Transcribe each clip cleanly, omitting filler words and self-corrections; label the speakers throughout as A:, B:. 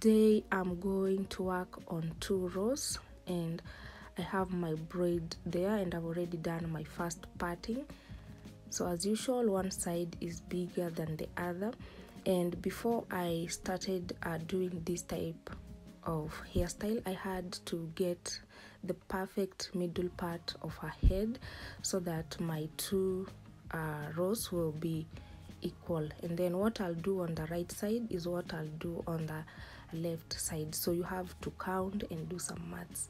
A: today I'm going to work on 2 rows, and I have my braid there, and I've already done my first parting. So as usual, one side is bigger than the other, and before I started doing this type of hairstyle, I had to get the perfect middle part of her head so that my 2 rows will be equal. And then what I'll do on the right side is what I'll do on the left side, so you have to count and do some maths.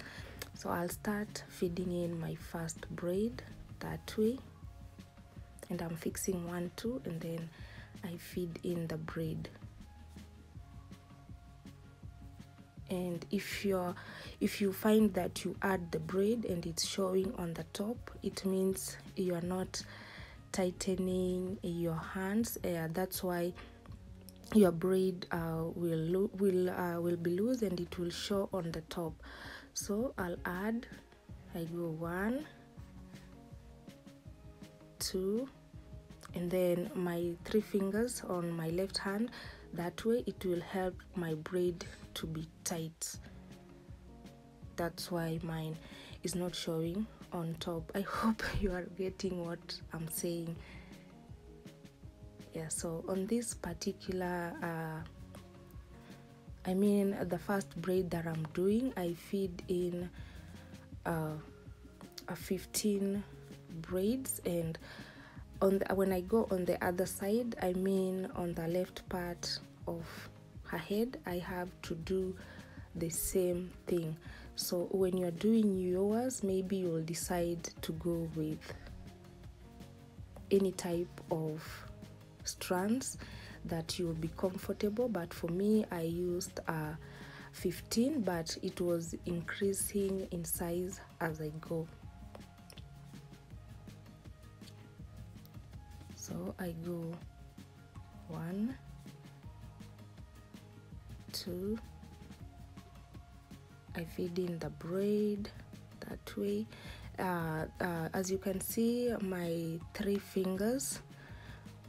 A: So I'll start feeding in my first braid that way, and I'm fixing 1, 2, and then I feed in the braid. And if you find that you add the braid and it's showing on the top, it means you are not tightening your hands. That's why your braid will be loose and it will show on the top. So I'll add, I go 1, 2, and then my 3 fingers on my left hand. That way it will help my braid to be tight. That's why mine is not showing on top. I hope you are getting what I'm saying. Yeah, so on this particular the first braid that I'm doing, I feed in 15 braids, and when I go on the other side, on the left part of her head, I have to do the same thing. So when you're doing yours, maybe you'll decide to go with any type of strands that you'll be comfortable, but for me I used 15, but it was increasing in size as I go. So I go 1, 2, I feed in the braid that way. As you can see, my 3 fingers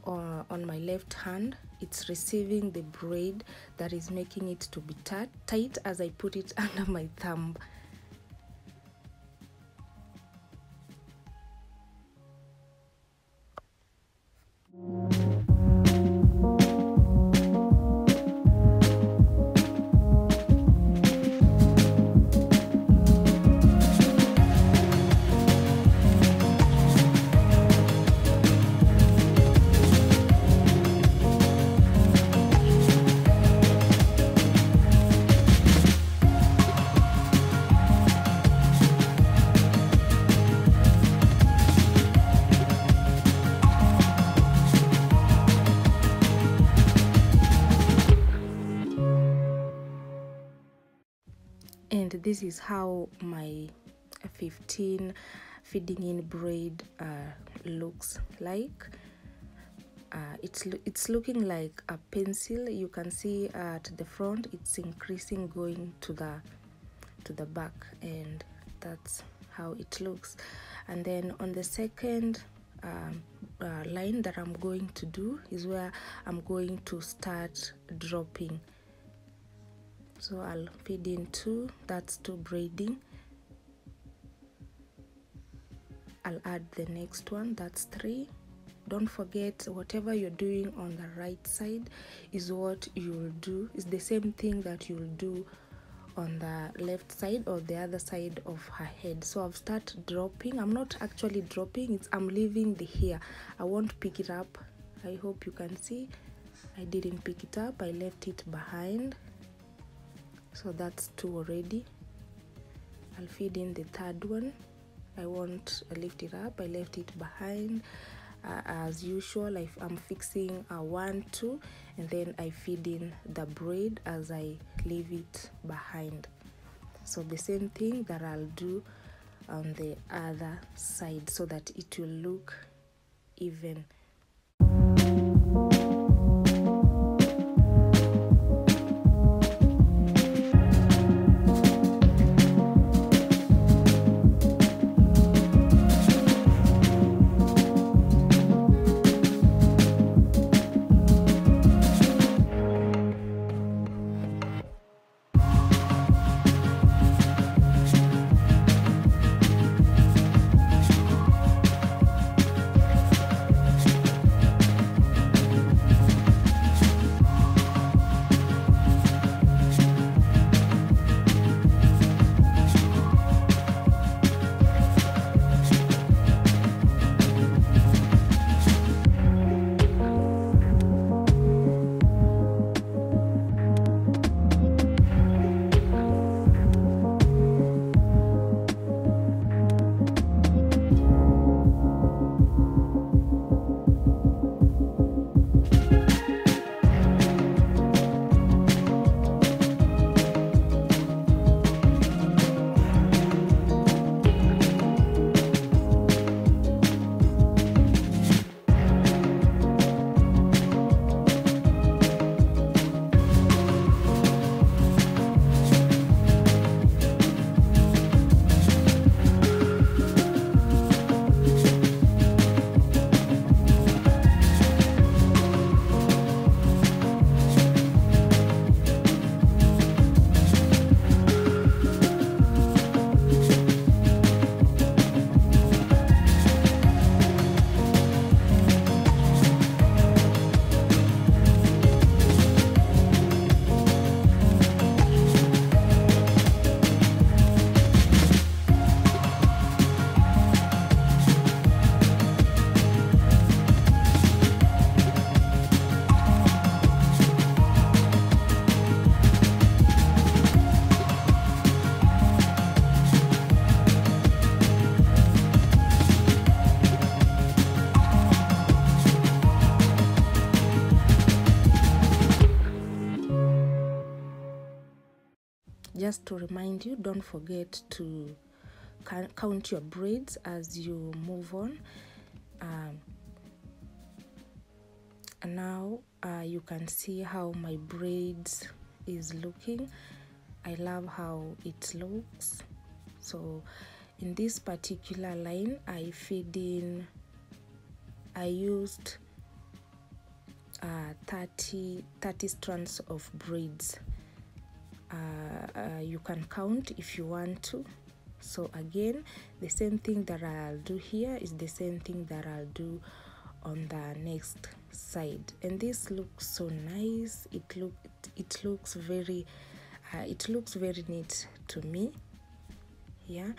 A: on my left hand, it's receiving the braid that is making it to be tight as I put it under my thumb. And this is how my 15 feeding in braid looks like. It's looking like a pencil. You can see at the front it's increasing going to the back, and that's how it looks. And then on the second line that I'm going to do is where I'm going to start dropping. So I'll feed in 2, that's 2 braiding. I'll add the next one, that's 3. Don't forget, whatever you're doing on the right side is what you'll do, is the same thing that you'll do on the left side or the other side of her head. So I've started dropping. I'm not actually dropping, I'm leaving the hair. I won't pick it up. I hope you can see I didn't pick it up, I left it behind. So that's 2 already. I'll feed in the 3rd one. I won't lift it up, I left it behind. As usual, I'm fixing 1, 2, and then I feed in the braid as I leave it behind. So the same thing that I'll do on the other side so that it will look even. just to remind you, don't forget to count your braids as you move on. And now you can see how my braids is looking. I love how it looks. So in this particular line, I used 30 strands of braids. You can count if you want to. So again, the same thing that I'll do here is the same thing that I'll do on the next side. And this looks so nice. It looks very neat to me. Yeah,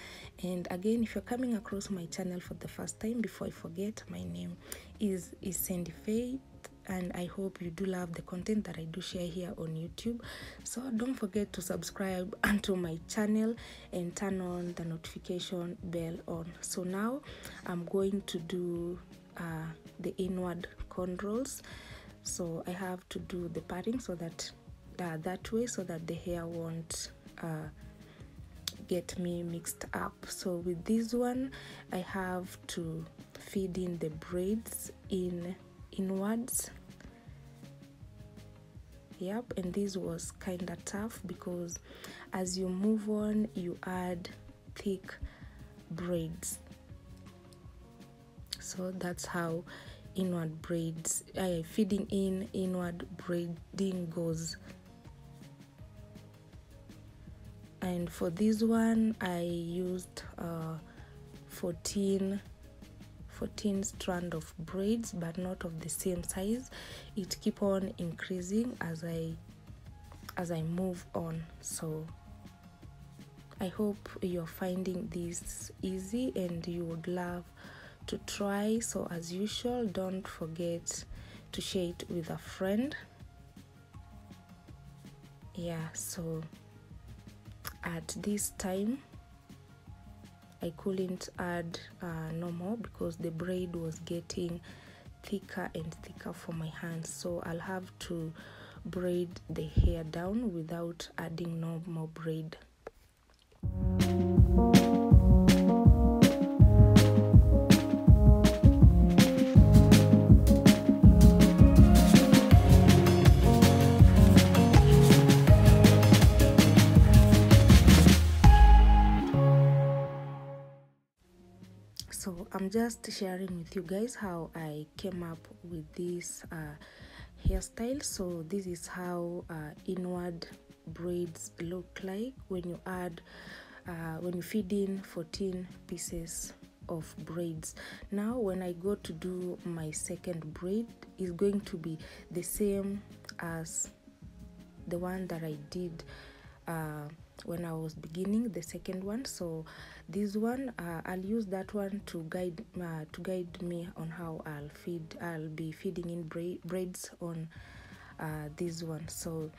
A: and again, if you're coming across my channel for the first time, before I forget, my name is Sandy Faith, and I hope you do love the content that I do share here on YouTube. So don't forget to subscribe to my channel and turn on the notification bell on. So now I'm going to do the inward cornrows. So I have to do the parting so that that way, so that the hair won't get me mixed up. So with this one, I have to feed in the braids inwards. Yep, and this was kind of tough because as you move on, you add thick braids. So that's how inward braids, feeding in inward braiding goes. And for this one, I used 14 strand of braids, but not of the same size. It keep on increasing as I move on. So I hope you're finding this easy and you would love to try. So as usual, don't forget to share it with a friend. Yeah, so at this time I couldn't add no more because the braid was getting thicker and thicker for my hands, so I'll have to braid the hair down without adding no more braid. So I'm just sharing with you guys how I came up with this hairstyle. So this is how inward braids look like when you add when you feed in 14 pieces of braids. Now when I go to do my second braid, is going to be the same as the one that I did when I was beginning the second one. So this one I'll use that one to guide me on how I'll be feeding in braids on this one. So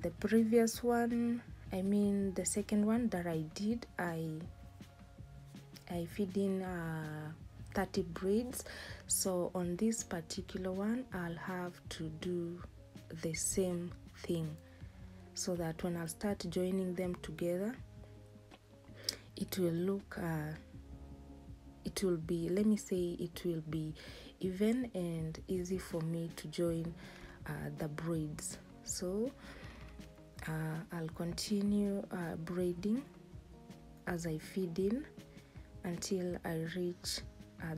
A: the previous one, I mean the second one that I did, I feed in 30 braids. So on this particular one, I'll have to do the same thing, so that when I'll start joining them together, it will look it will be, let me say, it will be even and easy for me to join the braids. So I'll continue braiding as I feed in until I reach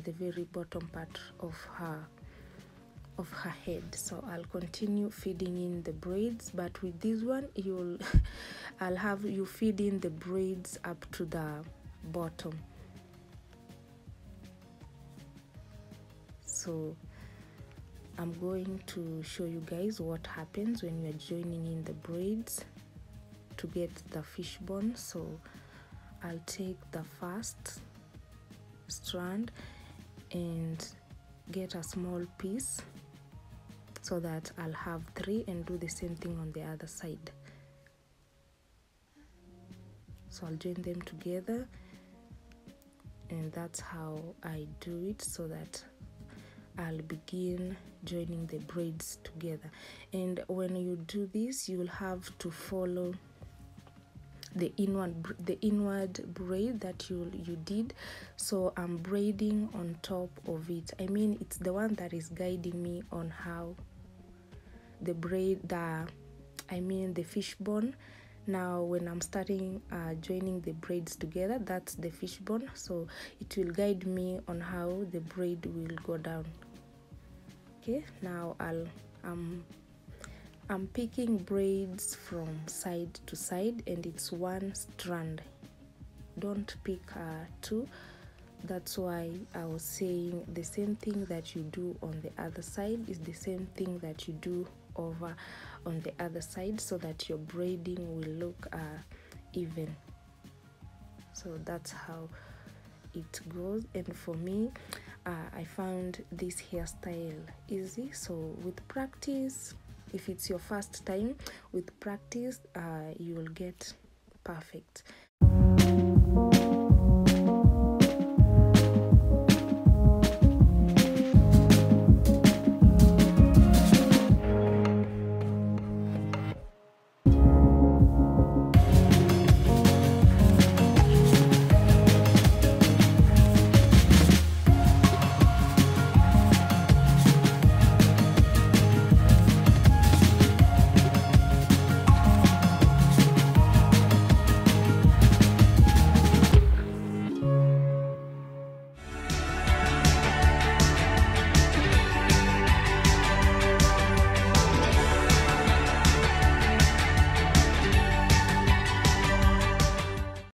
A: the very bottom part of her head. So I'll continue feeding in the braids, but with this one I'll have you feed in the braids up to the bottom. So I'm going to show you guys what happens when you're joining in the braids to get the fishbone. So I'll take the first strand and get a small piece, so that I'll have 3, and do the same thing on the other side. So I'll join them together, and that's how I do it, so that I'll begin joining the braids together. And when you do this, you will have to follow the inward braid that you did. So I'm braiding on top of it. I mean, it's the one that is guiding me on how the fishbone. Now when I'm starting joining the braids together, that's the fishbone, so it will guide me on how the braid will go down. Okay, now I'm picking braids from side to side, and it's one strand. Don't pick two. That's why I was saying the same thing that you do on the other side is the same thing that you do over on the other side, so that your braiding will look even. So that's how it goes. And for me, I found this hairstyle easy. So with practice, if it's your first time, with practice you will get perfect.